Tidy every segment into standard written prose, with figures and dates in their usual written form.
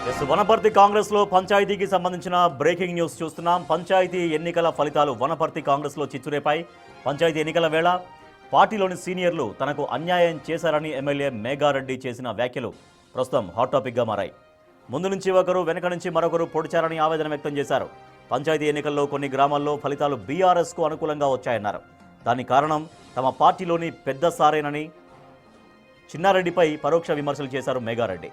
వనపర్తి కాంగ్రెస్ లో పంచాయతీకి సంబంధించిన బ్రేకింగ్ న్యూస్ చూస్తున్నాం. పంచాయతీ ఎన్నికల ఫలితాలు వనపర్తి కాంగ్రెస్ లో చిచ్చురేపాయి. పంచాయతీ ఎన్నికల వేళ పార్టీలోని సీనియర్లు తనకు అన్యాయం చేశారని ఎమ్మెల్యే మేఘారెడ్డి చేసిన వ్యాఖ్యలు ప్రస్తుతం హాట్ టాపిక్ గా మారాయి. ముందు నుంచి ఒకరు, వెనక నుంచి మరొకరు పొడిచారని ఆవేదన వ్యక్తం చేశారు. పంచాయతీ ఎన్నికల్లో కొన్ని గ్రామాల్లో ఫలితాలు బీఆర్ఎస్ కు అనుకూలంగా వచ్చాయన్నారు. దానికి కారణం తమ పార్టీలోని పెద్ద సారేనని చిన్నారెడ్డిపై పరోక్ష విమర్శలు చేశారు మేఘారెడ్డి.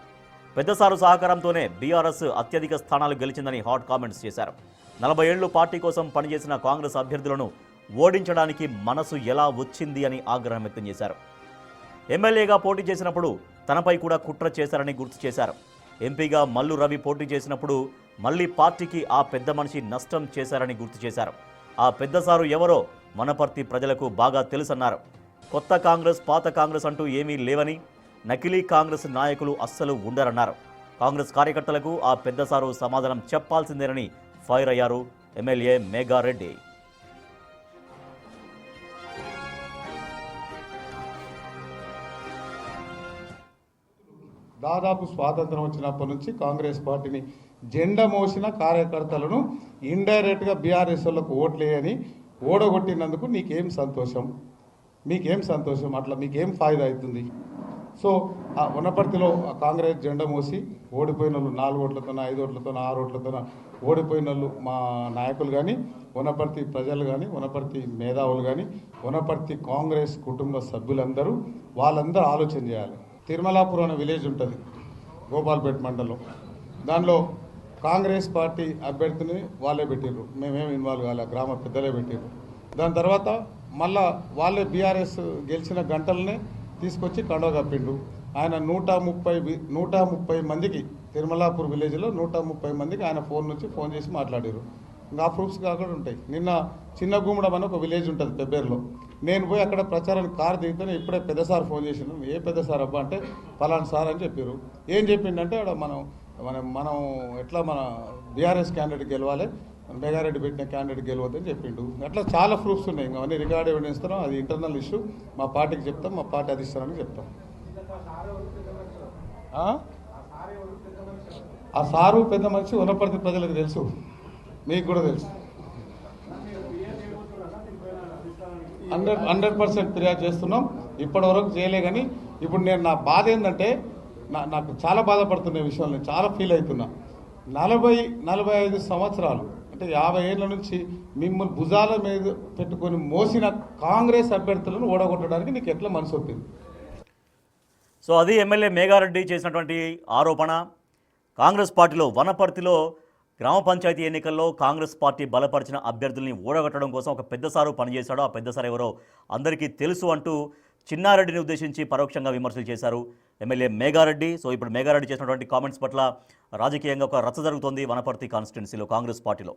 పెద్దసారు సహకారంతోనే బీఆర్ఎస్ అత్యధిక స్థానాలు గెలిచిందని హాట్ కామెంట్స్ చేశారు. 40 ఏళ్లు పార్టీ కోసం పనిచేసిన కాంగ్రెస్ అభ్యర్థులను ఓడించడానికి మనసు ఎలా వచ్చింది అని ఆగ్రహం వ్యక్తం చేశారు. ఎమ్మెల్యేగా పోటీ చేసినప్పుడు తనపై కూడా కుట్ర చేశారని గుర్తు చేశారు. ఎంపీగా మల్లు రవి పోటీ చేసినప్పుడు మళ్లీ పార్టీకి ఆ పెద్ద మనిషి నష్టం చేశారని గుర్తు చేశారు. ఆ పెద్దసారు ఎవరో వనపర్తి ప్రజలకు బాగా తెలుసన్నారు. కొత్త కాంగ్రెస్, పాత కాంగ్రెస్ అంటూ ఏమీ లేవని, నకిలీ కాంగ్రెస్ నాయకులు అస్సలు ఉండరన్నారు. కాంగ్రెస్ కార్యకర్తలకు ఆ పెద్దసారు సమాధానం చెప్పాల్సిందేనని ఫైర్ అయ్యారు ఎమ్మెల్యే మేఘారెడ్డి. దాదాపు స్వాతంత్రం వచ్చినప్పటి నుంచి కాంగ్రెస్ పార్టీని జెండా మోసిన కార్యకర్తలను ఇండైరెక్ట్గా బీఆర్ఎస్ వాళ్ళకు ఓట్లేయని ఓడగొట్టినందుకు నీకేం సంతోషం? మీకేం సంతోషం? అట్లా మీకేం ఫాయిదా అవుతుంది? సో ఆ వనపర్తిలో కాంగ్రెస్ జెండా మోసి ఓడిపోయిన వాళ్ళు 4 ఓట్లతోనో 5 ఓట్లతోనో 6 ఓట్లతోనో ఓడిపోయిన వాళ్ళు మా నాయకులు కానీ, వనపర్తి ప్రజలు కానీ, వనపర్తి మేధావులు కానీ, వనపర్తి కాంగ్రెస్ కుటుంబ సభ్యులందరూ వాళ్ళందరూ ఆలోచన చేయాలి. తిరుమలాపురం అనే విలేజ్ ఉంటుంది గోపాల్పేట మండలం. దానిలో కాంగ్రెస్ పార్టీ అభ్యర్థిని వాళ్ళే పెట్టిర్రు, మేమేం ఇన్వాల్వ్ కాలే, గ్రామ పెద్దలే పెట్టిర్రు. దాని తర్వాత మళ్ళా వాళ్ళే బీఆర్ఎస్ గెలిచిన గంటలనే తీసుకొచ్చి కండవ కప్పిండు. ఆయన 130 మందికి, తిరుమలాపూర్ విలేజ్లో 130 మందికి ఆయన ఫోన్ చేసి మాట్లాడారు. ఇంకా ఆ ప్రూఫ్స్ కాకుండా ఉంటాయి. నిన్న చిన్న గుమ్మడం అని ఒక విలేజ్ ఉంటుంది పెబ్బేరులో. నేను పోయి అక్కడ ప్రచారానికి కారు దిగుతాను, ఇప్పుడే పెద్ద సార్ ఫోన్ చేసినాను. ఏ పెద్ద సార్ అబ్బా అంటే పలానా సార్ అని చెప్పారు. ఏం చెప్పిండంటే అక్కడ మనం ఎట్లా మన బీఆర్ఎస్ క్యాండిడేట్ గెలవాలి, మేఘారెడ్డి పెట్టిన క్యాండిడేట్ గెలవద్దని చెప్పిండు. అట్లా చాలా ప్రూఫ్స్ ఉన్నాయి. ఇంకా అవన్నీ రికార్డ్ ఎవిడెన్స్ ఇస్తాం, అది ఇంటర్నల్ ఇష్యూ. మా పార్టీకి చెప్తాం, మా పార్టీ అది ఇస్తారని చెప్తాం. ఆ సారు పెద్ద మనిషి వనపర్తి ప్రజలకు తెలుసు, మీకు కూడా తెలుసు. 100% ఫిర్యాదు చేస్తున్నాం. ఇప్పటివరకు చేయలే. కానీ ఇప్పుడు నా బాధ ఏంటంటే, నాకు చాలా బాధపడుతున్న విషయంలో నేను చాలా ఫీల్ అవుతున్నా. 40-45 సంవత్సరాలు అంటే 50 ఏళ్ళ నుంచి మిమ్మల్ని భుజాల మీద పెట్టుకొని మోసిన కాంగ్రెస్ అభ్యర్థులను ఓడగొట్టడానికి నీకు ఎట్లా మనసు వచ్చింది? సో అది ఎమ్మెల్యే మేఘారెడ్డి చేసినటువంటి ఆరోపణ. కాంగ్రెస్ పార్టీలో వనపర్తిలో గ్రామ పంచాయతీ ఎన్నికల్లో కాంగ్రెస్ పార్టీ బలపరిచిన అభ్యర్థుల్ని ఓడగొట్టడం కోసం ఒక పెద్దసారు పనిచేశాడో, ఆ పెద్దసారు ఎవరో అందరికీ తెలుసు అంటూ చిన్నారెడ్డిని ఉద్దేశించి పరోక్షంగా విమర్శలు చేశారు ఎమ్మెల్యే మేఘారెడ్డి. సో ఇప్పుడు మేఘారెడ్డి చేసినటువంటి కామెంట్స్ పట్ల రాజకీయంగా ఒక రచ్చ జరుగుతోంది వనపర్తి కాన్స్టిట్యున్సీలో కాంగ్రెస్ పార్టీలో.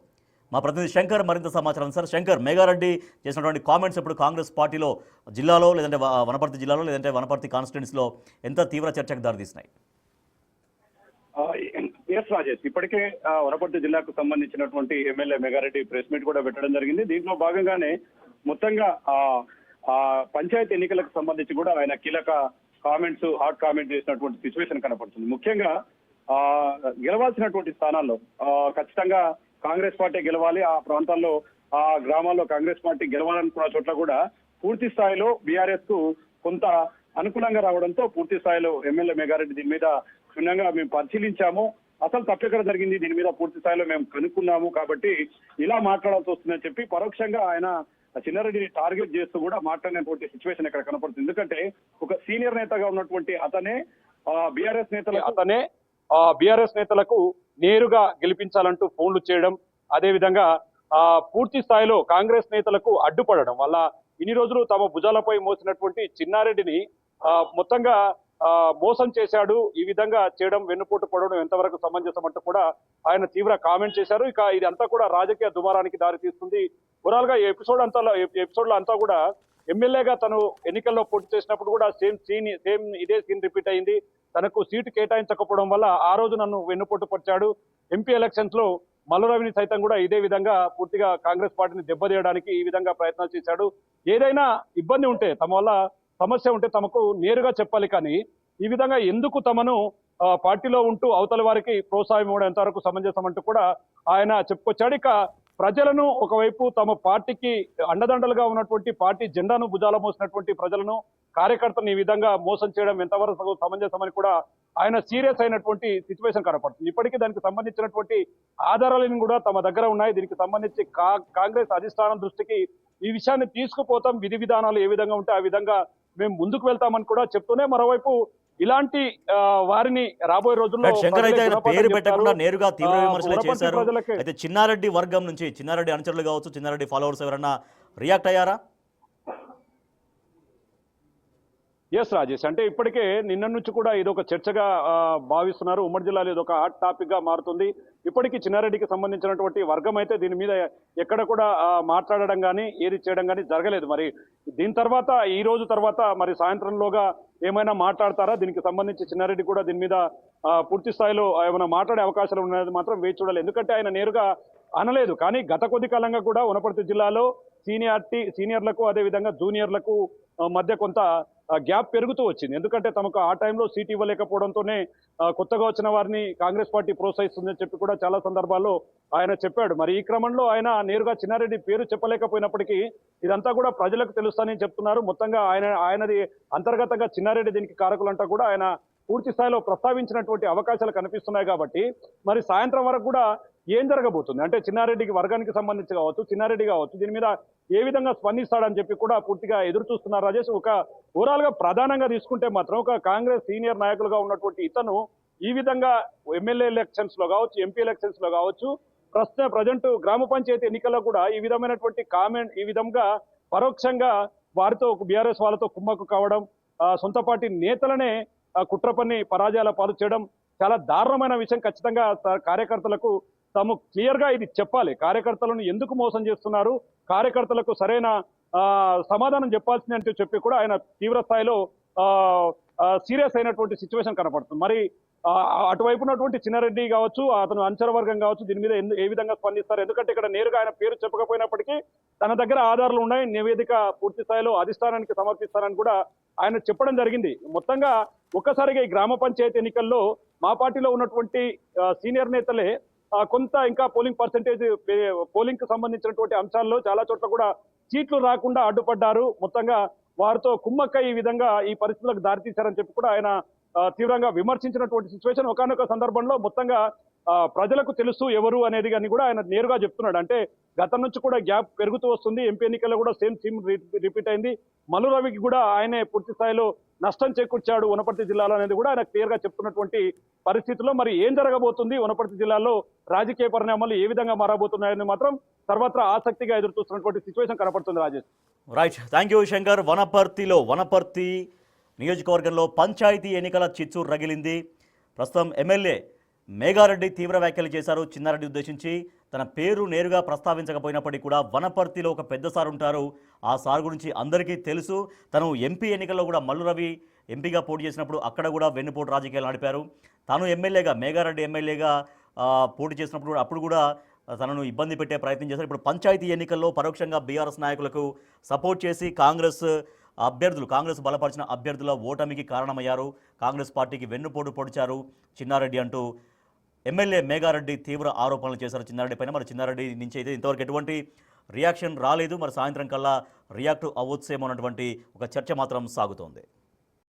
మా ప్రతినిధి శంకర్ మరింత సమాచారం. సార్ శంకర్, మేఘారెడ్డి చేసినటువంటి కామెంట్స్ ఇప్పుడు కాంగ్రెస్ పార్టీలో జిల్లాలో, లేదంటే వనపర్తి జిల్లాలో, లేదంటే వనపర్తి కాన్స్టిట్యున్సీలో ఎంత తీవ్ర చర్చకు దారితీసినాయి? ఎస్ రాజేష్, ఇప్పటికే వనపర్తి జిల్లాకు సంబంధించినటువంటి ఎమ్మెల్యే మేఘారెడ్డి ప్రెస్ మీట్ కూడా పెట్టడం జరిగింది. దీంట్లో భాగంగానే మొత్తంగా పంచాయతీ ఎన్నికలకు సంబంధించి కూడా ఆయన కీలక కామెంట్స్, హాట్ కామెంట్ చేసినటువంటి సిచ్యువేషన్ కనపడుతుంది. ముఖ్యంగా గెలవాల్సినటువంటి స్థానాల్లో ఖచ్చితంగా కాంగ్రెస్ పార్టీ గెలవాలి. ఆ ప్రాంతాల్లో, ఆ గ్రామాల్లో కాంగ్రెస్ పార్టీ గెలవాలనుకున్న చోట్ల కూడా పూర్తి స్థాయిలో బీఆర్ఎస్ కు కొంత అనుకూలంగా రావడంతో పూర్తి స్థాయిలో ఎమ్మెల్యే మేఘారెడ్డి దీని మీద క్షుణ్ణంగా మేము పరిశీలించాము, అసలు తప్పెక్కడ జరిగింది, దీని మీద పూర్తి స్థాయిలో మేము కనుక్కున్నాము, కాబట్టి ఇలా మాట్లాడాల్సి వస్తుందని చెప్పి పరోక్షంగా ఆయన చిన్నారెడ్డిని టార్గెట్ చేస్తూ కూడా మాట్లాడినటువంటి సిచ్యువేషన్ ఇక్కడ కనపడుతుంది. ఎందుకంటే ఒక సీనియర్ నేతగా ఉన్నటువంటి అతనే బీఆర్ఎస్ నేతలకు నేరుగా గెలిపించాలంటూ ఫోన్లు చేయడం, అదేవిధంగా పూర్తి స్థాయిలో కాంగ్రెస్ నేతలకు అడ్డుపడడం వల్ల ఇన్ని రోజులు తమ భుజాలపై మోసినటువంటి చిన్నారెడ్డిని మొత్తంగా మోసం చేశాడు. ఈ విధంగా చేయడం, వెన్నుపోటు పడడం ఎంతవరకు సమంజసం అంటూ కూడా ఆయన తీవ్ర కామెంట్ చేశారు. ఇక ఇది అంతా కూడా రాజకీయ దుమారానికి దారి తీస్తుంది. ఓవరాల్ గా ఎపిసోడ్లో అంతా కూడా ఎమ్మెల్యేగా తను ఎన్నికల్లో పోటీ చేసినప్పుడు కూడా ఇదే సీన్ రిపీట్ అయింది. తనకు సీటు కేటాయించకపోవడం వల్ల ఆ రోజు నన్ను వెన్నుపోటు పడిచాడు. ఎంపీ ఎలక్షన్స్ లో మల్లురవిని సైతం కూడా ఇదే విధంగా పూర్తిగా కాంగ్రెస్ పార్టీని దెబ్బతీయడానికి ఈ విధంగా ప్రయత్నాలు చేశాడు. ఏదైనా ఇబ్బంది ఉంటే, తమ వల్ల సమస్య ఉంటే తమకు నేరుగా చెప్పాలి, కానీ ఈ విధంగా ఎందుకు తమను పార్టీలో ఉంటూ అవతల వారికి ప్రోత్సాహం ఇవ్వడం ఎంతవరకు సమంజసం అంటూ కూడా ఆయన చెప్పుకొచ్చాడు. ఇక ప్రజలను ఒకవైపు తమ పార్టీకి అండదండలుగా ఉన్నటువంటి పార్టీ జెండాను భుజాల మోసినటువంటి ప్రజలను కార్యకర్తను ఈ విధంగా మోసం చేయడం ఎంతవరకు సమంజసమని కూడా ఆయన సీరియస్ అయినటువంటి సిచ్యువేషన్ కనపడుతుంది. ఇప్పటికీ దానికి సంబంధించినటువంటి ఆధారాలను కూడా తమ దగ్గర ఉన్నాయి. దీనికి సంబంధించి కాంగ్రెస్ అధిష్టానం దృష్టికి ఈ విషయాన్ని తీసుకుపోతాం, విధి విధానాలు ఏ విధంగా ఉంటే ఆ విధంగా మేము ముందుకు వెళ్తామని కూడా చెప్తూనే మరోవైపు ఇలాంటి వారిని రాబోయే రోజుల్లో శంకర్ అయితే ఆయన పేరు పెట్టకుండా చెప్తారు. నేరుగా తీవ్ర విమర్శలు వనపర్తి చేశారు. ప్రజలకి అయితే చిన్నారెడ్డి వర్గం నుంచి చిన్నారెడ్డి అనుచరులు కావచ్చు, చిన్నారెడ్డి ఫాలోవర్స్ ఎవరన్నా రియాక్ట్ అయ్యారా? ఎస్ రాజేష్, అంటే ఇప్పటికే నిన్న నుంచి కూడా ఇదొక చర్చగా భావిస్తున్నారు. ఉమ్మడి జిల్లాలో ఇదొక హాట్ టాపిక్ గా మారుతుంది. ఇప్పటికీ చిన్నారెడ్డికి సంబంధించినటువంటి వర్గం అయితే దీని మీద ఎక్కడ కూడా మాట్లాడడం కానీ ఏది చేయడం కానీ జరగలేదు. మరి దీని తర్వాత ఈ రోజు తర్వాత మరి సాయంత్రంలోగా ఏమైనా మాట్లాడతారా దీనికి సంబంధించి చిన్నారెడ్డి కూడా దీని మీద పూర్తి స్థాయిలో ఏమైనా మాట్లాడే అవకాశాలు ఉన్నది మాత్రం వేచి చూడాలి. ఎందుకంటే ఆయన నేరుగా అనలేదు, కానీ గత కొద్ది కాలంగా కూడా వనపర్తి జిల్లాలో సీనియర్లకు అదేవిధంగా జూనియర్లకు మధ్య కొంత గ్యాప్ పెరుగుతూ వచ్చింది. ఎందుకంటే తమకు ఆ టైంలో సీట్ ఇవ్వలేకపోవడంతోనే కొత్తగా వచ్చిన వారిని కాంగ్రెస్ పార్టీ ప్రోత్సహిస్తుందని చెప్పి కూడా చాలా సందర్భాల్లో ఆయన చెప్పాడు. మరి ఈ క్రమంలో ఆయన నేరుగా చిన్నారెడ్డి పేరు చెప్పలేకపోయినప్పటికీ ఇదంతా కూడా ప్రజలకు తెలుస్తానని చెప్తున్నారు. మొత్తంగా ఆయనది అంతర్గతంగా చిన్నారెడ్డి దీనికి కారకులంటా కూడా ఆయన పూర్తి స్థాయిలో ప్రస్తావించినటువంటి అవకాశాలు కనిపిస్తున్నాయి. కాబట్టి మరి సాయంత్రం వరకు కూడా ఏం జరగబోతుంది అంటే చిన్నారెడ్డికి వర్గానికి సంబంధించి కావచ్చు, చిన్నారెడ్డి కావచ్చు, దీని మీద ఏ విధంగా స్పందిస్తాడని చెప్పి కూడా పూర్తిగా ఎదురు చూస్తున్నారు రాజేష్. ఒక ఓవరాల్ గా ప్రధానంగా తీసుకుంటే మాత్రం ఒక కాంగ్రెస్ సీనియర్ నాయకులుగా ఉన్నటువంటి ఇతను ఈ విధంగా ఎమ్మెల్యే ఎలక్షన్స్ లో కావచ్చు, ఎంపీ ఎలక్షన్స్ లో కావచ్చు, ప్రజెంట్ గ్రామ పంచాయతీ ఎన్నికల్లో కూడా ఈ విధమైనటువంటి కామెంట్ ఈ విధంగా పరోక్షంగా వారితో బీఆర్ఎస్ వాళ్ళతో కుమ్మక్కు కావడం, సొంత పార్టీ నేతలనే కుట్ర పన్ని పరాజయాల పాలు చేయడం చాలా దారుణమైన విషయం. ఖచ్చితంగా కార్యకర్తలకు తాము క్లియర్ గా ఇది చెప్పాలి. కార్యకర్తలను ఎందుకు మోసం చేస్తున్నారు, కార్యకర్తలకు సరైన సమాధానం చెప్పాల్సింది అంటే చెప్పి కూడా ఆయన తీవ్ర స్థాయిలో సీరియస్ అయినటువంటి సిచ్యువేషన్ కనపడుతుంది. మరి అటువైపు ఉన్నటువంటి చిన్నారెడ్డి కావచ్చు, అతను అంచర వర్గం కావచ్చు, దీని మీద ఏ విధంగా స్పందిస్తారు? ఎందుకంటే ఇక్కడ నేరుగా ఆయన పేరు చెప్పకపోయినప్పటికీ తన దగ్గర ఆధారాలు ఉన్నాయి, నివేదిక పూర్తి స్థాయిలో అధిష్టానానికి సమర్పిస్తారని కూడా ఆయన చెప్పడం జరిగింది. మొత్తంగా ఒక్కసారిగా ఈ గ్రామ పంచాయతీ ఎన్నికల్లో మా పార్టీలో ఉన్నటువంటి సీనియర్ నేతలే కొంత ఇంకా పోలింగ్ కు సంబంధించినటువంటి అంశాల్లో చాలా చోట్ల కూడా సీట్లు రాకుండా అడ్డుపడ్డారు. మొత్తంగా వారితో కుమ్మక్క ఈ విధంగా ఈ పరిస్థితులకు దారితీశారని చెప్పి కూడా ఆయన తీవ్రంగా విమర్శించినటువంటి సిచ్యువేషన్. ఒకనొక సందర్భంలో మొత్తంగా ప్రజలకు తెలుసు ఎవరు అనేది కానీ కూడా ఆయన నేరుగా చెప్తున్నాడు. అంటే గతం నుంచి కూడా గ్యాప్ పెరుగుతూ వస్తుంది. ఎంపీ ఎన్నికల్లో కూడా సేమ్ థీమ్ రిపీట్ అయింది. మల్లు రవికి కూడా ఆయనే పూర్తి స్థాయిలో నష్టం చేకూర్చాడు వనపర్తి జిల్లాలో అనేది కూడా ఆయన క్లియర్ గా చెప్తున్నటువంటి పరిస్థితుల్లో మరి ఏం జరగబోతుంది, వనపర్తి జిల్లాలో రాజకీయ పరిణామాలు ఏ విధంగా మారబోతున్నాయని మాత్రం సర్వత్రా ఆసక్తిగా ఎదురు చూస్తున్నటువంటి సిచ్యువేషన్ కనపడుతుంది Rajesh. Right, thank you Shankar. Wanaparthy నియోజకవర్గంలో పంచాయతీ ఎన్నికల చిచ్చు రగిలింది. ప్రస్తుతం ఎమ్మెల్యే మేఘారెడ్డి తీవ్ర వ్యాఖ్యలు చేశారు చిన్నారెడ్డి ఉద్దేశించి. తన పేరు నేరుగా ప్రస్తావించకపోయినప్పటికీ కూడా వనపర్తిలో ఒక పెద్ద సార్ ఉంటారు, ఆ సార్ గురించి అందరికీ తెలుసు. తను ఎంపీ ఎన్నికల్లో కూడా మల్లు రవి ఎంపీగా పోటీ చేసినప్పుడు అక్కడ కూడా వెన్నుపోటు రాజకీయాలు నడిపారు. తాను ఎమ్మెల్యేగా మేఘారెడ్డి ఎమ్మెల్యేగా పోటీ చేసినప్పుడు అప్పుడు కూడా తనను ఇబ్బంది పెట్టే ప్రయత్నం చేశారు. ఇప్పుడు పంచాయతీ ఎన్నికల్లో పరోక్షంగా బీఆర్ఎస్ నాయకులకు సపోర్ట్ చేసి కాంగ్రెస్ బలపరిచిన అభ్యర్థుల ఓటమికి కారణమయ్యారు, కాంగ్రెస్ పార్టీకి వెన్నుపోటు పొడిచారు చిన్నారెడ్డి అంటూ ఎమ్మెల్యే మేఘారెడ్డి తీవ్ర ఆరోపణలు చేశారు చిన్నారెడ్డి పైన. మరి చిన్నారెడ్డి నుంచి అయితే ఇంతవరకు ఎటువంటి రియాక్షన్ రాలేదు. మరి సాయంత్రం కల్లా రియాక్ట్ అవ్వచ్చేమో అన్నటువంటి ఒక చర్చ మాత్రం సాగుతోంది.